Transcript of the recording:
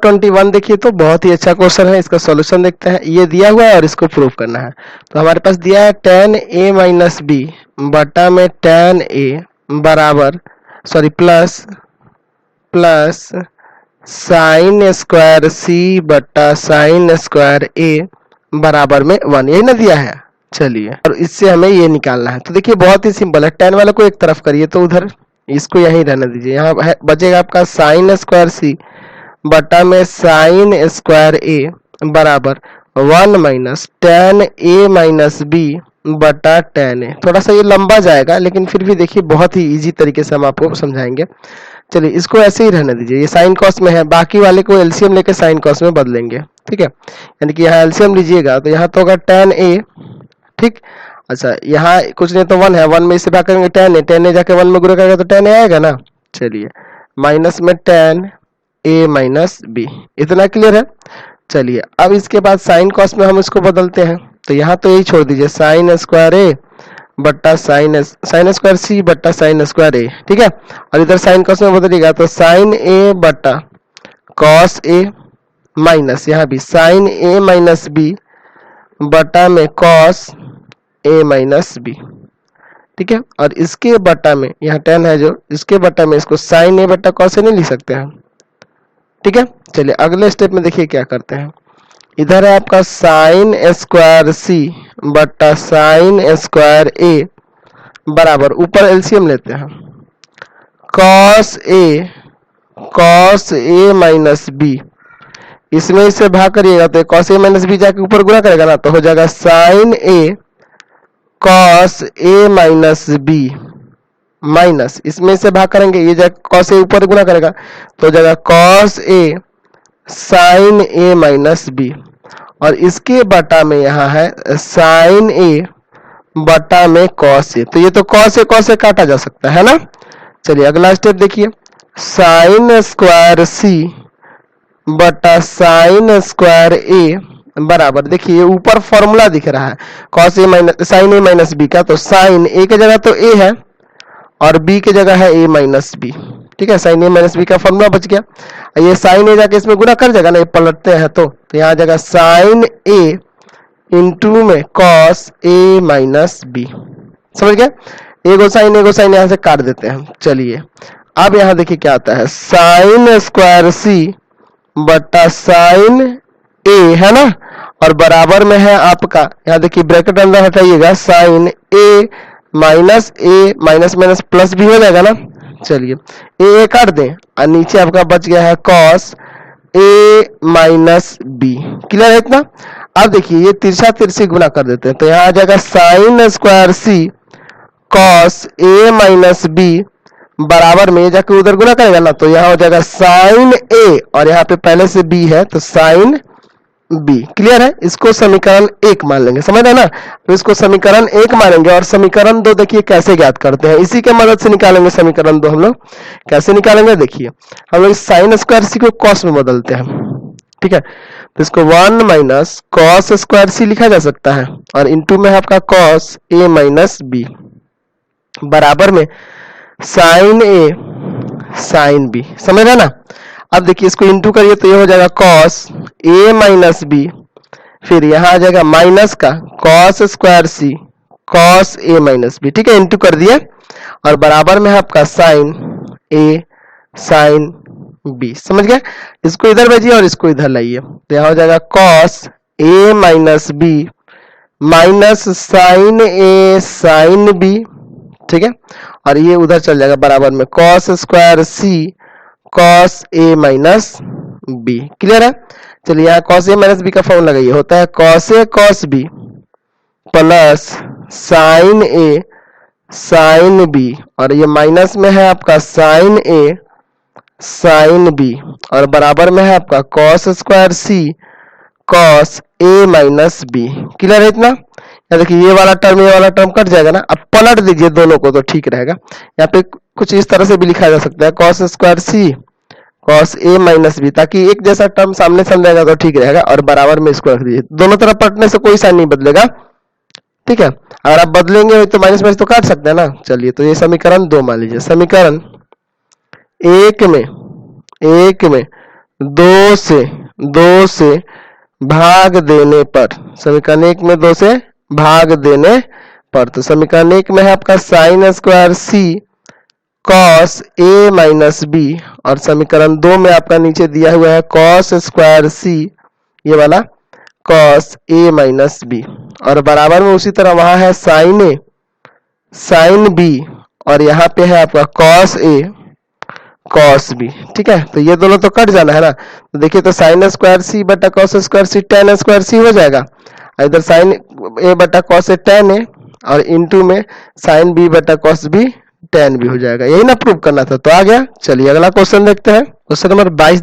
21 देखिए तो बहुत ही अच्छा क्वेश्चन है। इसका सॉल्यूशन देखते हैं। ये दिया हुआ है और इसको प्रूव करना है। तो हमारे पास दिया है tan a माइनस बी बटा में tan a बराबर प्लस साइन स्क्वायर सी बटा साइन स्क्वायर ए बराबर में 1, यही ना दिया है। चलिए, और इससे हमें ये निकालना है। तो देखिए बहुत ही सिंपल है। tan वाले को एक तरफ करिए तो उधर इसको यहीं रहने दीजिए। यहाँ बचेगा आपका साइन स्क्वायर सी बटा में साइन स्क्वायर ए बराबर 1 minus tan a minus B बटा tan a। थोड़ा सा ये लंबा जाएगा लेकिन फिर भी देखिए बहुत ही इजी तरीके से हम आपको समझाएंगे। चलिए इसको ऐसे ही रहने दीजिए। ये साइन कॉस में है, बाकी वाले को एलसीएम लेके साइन कॉस में बदलेंगे। ठीक है, यानी कि यहाँ एलसीएम लीजिएगा तो यहाँ तो होगा tan a। ठीक, अच्छा यहाँ कुछ नहीं तो 1 है, 1 में इसे भाग करेंगे tan a जाके 1 में गुणा करेगा तो tan a आएगा ना। चलिए माइनस में tan a माइनस बी, इतना क्लियर है। चलिए अब इसके बाद साइन कॉस में हम इसको बदलते हैं। तो यहाँ तो यही छोड़ दीजिए, साइन स्क्वायर ए बट्टा साइन स्क्वायर सी बट्टा साइन स्क्वायर ए। ठीक है, और इधर साइन कॉस में बदलेगा तो साइन ए बट्टा कॉस ए माइनस यहाँ भी साइन ए माइनस बी बटा में कॉस ए माइनस बी। ठीक है, और इसके बटा में यहाँ tan है जो, इसके बटा में इसको साइन ए बटा कॉस ए नहीं लिख सकते हैं। ठीक है, चलिए अगले स्टेप में देखिए क्या करते हैं। इधर है आपका साइन स्क्वायर सी बटा साइन स्क्वायर ए बराबर, ऊपर एलसीएम लेते हैं, कॉस ए माइनस बी। इसमें इससे भाग करिएगा तो कॉस ए माइनस बी जाके ऊपर गुणा करेगा ना, तो हो जाएगा sign A cos A minus B minus, इसमें से भाग करेंगे, ये जाके कॉस ए ऊपर गुणा करेगा तो हो जाएगा cos A sign A minus B. और इसके बटा में यहाँ है साइन ए बटा में कॉस ए। तो ये तो कॉस ए काटा जा सकता है ना। चलिए अगला स्टेप देखिए, साइन स्क्वायर सी बटा साइन स्क्वायर ए बराबर, देखिए ये ऊपर फॉर्मूला दिख रहा है cos A minus sign A minus B का। तो साइन ए की जगह तो ए है और बी की जगह है ए माइनस बी। ठीक है, साइन ए माइनस बी का फॉर्मूला बच गया। ये साइन ए जाके इसमें गुणा कर जाएगा ना, ये पलटते हैं तो यहाँ जगह साइन ए इंटू में कॉस ए माइनस बी। समझ गया, एगो साइन यहाँ से काट देते हैं। चलिए अब यहाँ देखिए क्या आता है, साइन स्क्वायर सी बटा साइन ए है ना, और बराबर में है आपका, यहाँ देखिए ब्रैकेट अंदर हटाइएगा, sign A minus minus plus भी हो जाएगा ना। चलिए ए काट दें और नीचे आपका बच गया है cos A minus B. Clear है इतना। अब देखिए ये तिरछा तिरछी गुना कर देते हैं तो यहाँ आ जाएगा sine square C cos A minus B बराबर में जाके उधर गुना करेगा ना, तो यहाँ हो जाएगा साइन ए और यहाँ पे पहले से बी है तो साइन बी। क्लियर है, इसको समीकरण 1 मान लेंगे। समझ रहे ना, तो इसको समीकरण 1 मानेंगे। और समीकरण 2 देखिए कैसे ज्ञात करते हैं, इसी के मदद से निकालेंगे समीकरण 2। हम लोग कैसे निकालेंगे देखिए, हम लोग साइन स्क्वायर सी को कॉस में बदलते हैं। ठीक है, तो इसको 1 माइनस कॉस स्क्वायर सी लिखा जा सकता है और इंटू में है आपका कॉस ए माइनस बी बराबर में साइन ए साइन बी। समझ रहे ना। अब देखिए इसको इंटू करिए तो ये हो जाएगा कॉस ए माइनस बी, फिर यहाँ आ जाएगा माइनस का cos square C cos A minus B. ठीक है, इंटू कर दिया और बराबर में है आपका साइन ए साइन बी। समझ गए, इसको इधर भेजिए और इसको इधर लाइए तो यहाँ हो जाएगा cos A minus B minus sign A sine B. ठीक है, और ये उधर चल जाएगा बराबर में cos square C cos A minus B. Clear है। चलिए यहाँ कॉस ए माइनस बी का फॉर्मूला लगाइए, होता है cos A cos B plus sign A sine B, और ये माइनस में है आपका साइन ए साइन बी और बराबर में है आपका cos square C cos A minus B. Clear है इतना। देखिए ये वाला टर्म कट जाएगा ना। अब पलट दीजिए दोनों को तो ठीक रहेगा। यहाँ पे कुछ इस तरह से भी लिखा जा सकता है cos square C cos A minus B, ताकि एक जैसा टर्म सामने चल जाएगा तो ठीक रहेगा। और बराबर में इसको रख दीजिए, दोनों तरफ पलटने से कोई साइन नहीं बदलेगा। ठीक है, अगर आप बदलेंगे तो माइनस माइनस तो काट सकते हैं ना। चलिए तो ये समीकरण 2 मान लीजिए। समीकरण एक में दो से भाग देने पर, समीकरण 1 में 2 से भाग देने पर, तो समीकरण 1 में है आपका sine square C cos A minus B, और समीकरण 2 में आपका नीचे दिया हुआ है कॉस स्क्वायर सी, ये वाला कॉस ए माइनस बी, और बराबर में उसी तरह वहां है साइन ए साइन बी, और यहाँ पे है आपका कॉस ए कॉस बी। ठीक है, तो ये दोनों तो कट जाना है ना, तो देखिए तो साइन स्क्वायर सी बटा कॉस स्क्वायर सी टेन स्क्वायर सी हो जाएगा, इधर साइन ए बटा कॉस ए टेन ए, और इनटू में साइन बी बटा कॉस बी टेन भी हो जाएगा। यही ना प्रूव करना था, तो आ गया। चलिए अगला क्वेश्चन देखते हैं, क्वेश्चन नंबर 22।